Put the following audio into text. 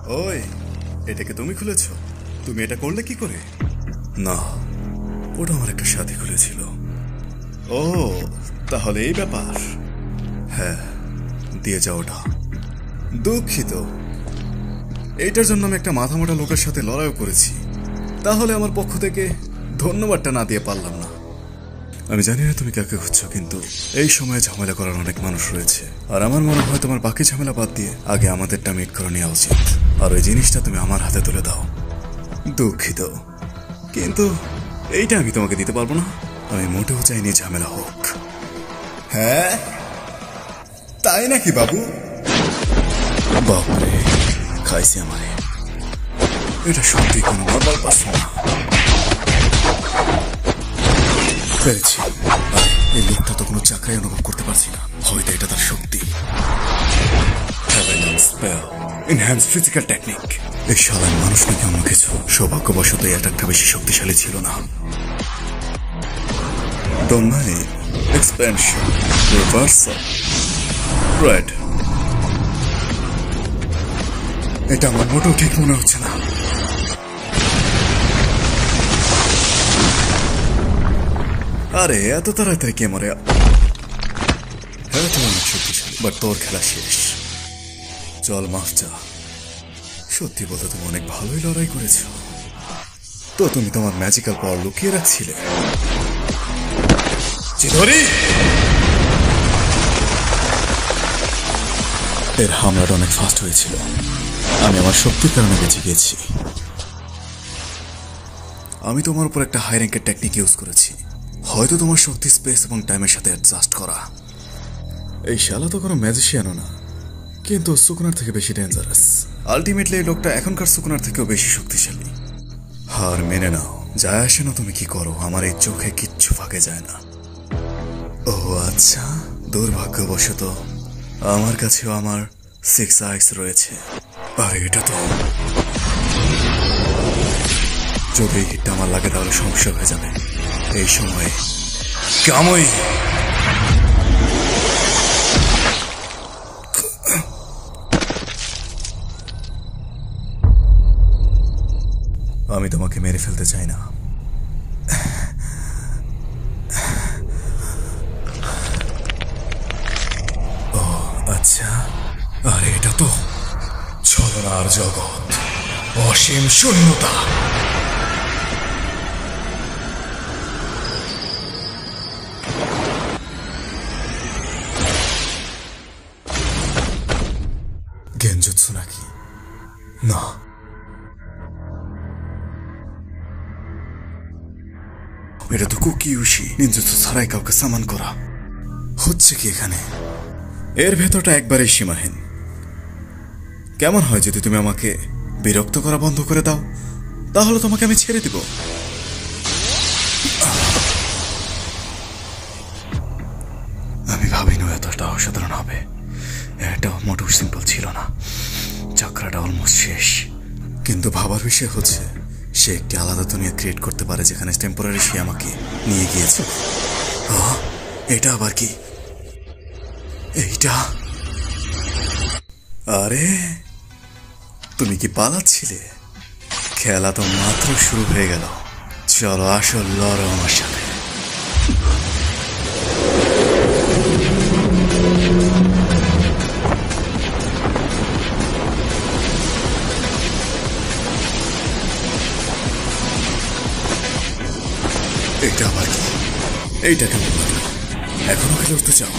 ওই, এটাকে তুমি খুলেছ? তুমি এটা করলে কি করে? না, ওটা আমার একটা সাথী খুলেছিল। ও, তাহলে এই ব্যাপার। হ্যাঁ, দিয়ে যাও ওটা। দুঃখিত, এইটার জন্য আমি একটা মাথা মোটা লোকের সাথে লড়াইও করেছি। তাহলে আমার পক্ষ থেকে ধন্যবাদটা না দিয়ে পারলাম না। আমি জানি না তুমি কাকে খুঁজছো, কিন্তু এই সময়ে ঝামেলা করার অনেক মানুষ রয়েছে। আর আমার মনে হয় তোমার বাকি ঝামেলা বাদ দিয়ে আগে আমাদেরটা মিট করে নেওয়া উচিত। আর ওই জিনিসটা তুমি আমার হাতে তুলে দাও। দুঃখিত, কিন্তু এইটা আমি তোমাকে দিতে পারবো না। আমি মোটেও চাইনি ঝামেলা হোক। হ্যাঁ, তাই নাকি বাবু? বাপরে, খাইছে আমারে। এটা সত্যি কোনো নর্মাল পার্সন না। পেরেছি। এই লোকটা তো কোনো চাকরাই অনুভব করতে পারছি না। হয়তো এটা তার শক্তি। Enhance physical technique. এই শালায় মানুষ নাকি অন্য কিছু। সৌভাগ্যবশত এই অ্যাটাকটা বেশি শক্তিশালী ছিল না। Domain expansion reversal right. এটা আমার মোটেও ঠিক মনে হচ্ছে না। আরে এত তাড়াতাড়ি কে মরে? হ্যাঁ, তুমি অনেক শক্তিশালী, বাট তোর খেলা শেষ। চল মাফ চা। সত্যি বলতে তুমি অনেক ভালোই লড়াই করেছ। তো তুমি তোমার ম্যাজিক্যাল পাওয়ার লুকিয়ে রাখছিলে। চিদরি, এর হামলাটা অনেক ফাস্ট হয়েছিল। আমি আমার শক্তির কারণে বেঁচে গিয়েছি। আমি তোমার উপর একটা হাই র্যাঙ্কের টেকনিক ইউজ করেছি। হয়তো তোমার শক্তি স্পেস এবং টাইমের সাথে অ্যাডজাস্ট করা। এই শালা তো কোনো ম্যাজিশিয়ানও না, কিন্তু সুকুনার থেকে বেশি ডেঞ্জারাস। আলটিমেটলি এই লোকটা এখনকার সুকুনার থেকেও বেশি শক্তিশালী। হার মেনে নাও, যায় আসে না তুমি কি করো, আমার এই চোখে কিচ্ছু ফাঁকে যায় না। ও আচ্ছা, দুর্ভাগ্যবশত আমার কাছেও আমার 6 আইস রয়েছে। আর এটা তো, যদি এই হিটটা আমার লাগে তাহলে সমস্যা হয়ে যাবে। এই সময়ে কামই আমি তোমাকে মেরে ফেলতে চাই না। ও আচ্ছা, আর এটা তো ছলনার জগৎ, অসীম শূন্যতা। গেনজুৎসু নাকি? না, এটা তো কুকিউশি নিনজুৎসু ছাড়াই কাউকে সামান করা। হচ্ছে কি এখানে? এর ভেতরটা একবারে সীমাহীন। কেমন হয় যদি তুমি আমাকে বিরক্ত করা বন্ধ করে দাও? তাহলে তোমাকে আমি ছেড়ে দিব। আমি ভাবিনি এতটা অসাধারণ হবে। এটা মোটেও সিম্পল ছিল না। চাকরাটা অলমোস্ট শেষ। কিন্তু ভাবার বিষয় হচ্ছে, সে একটি আলাদা দুনিয়া ক্রিয়েট করতে পারে যেখানে টেম্পোরারি সে আমাকে নিয়ে গিয়েছে। এটা আবার কি? এইটা, আরে তুমি কি পালাচ্ছিলে? খেলা তো মাত্র শুরু হয়ে গেল। চলো আসল লড়ো আমার সাথে। এইটা আবার কি? এইটা কেমন লাগলো? এখনো খেলে উঠতে চাও?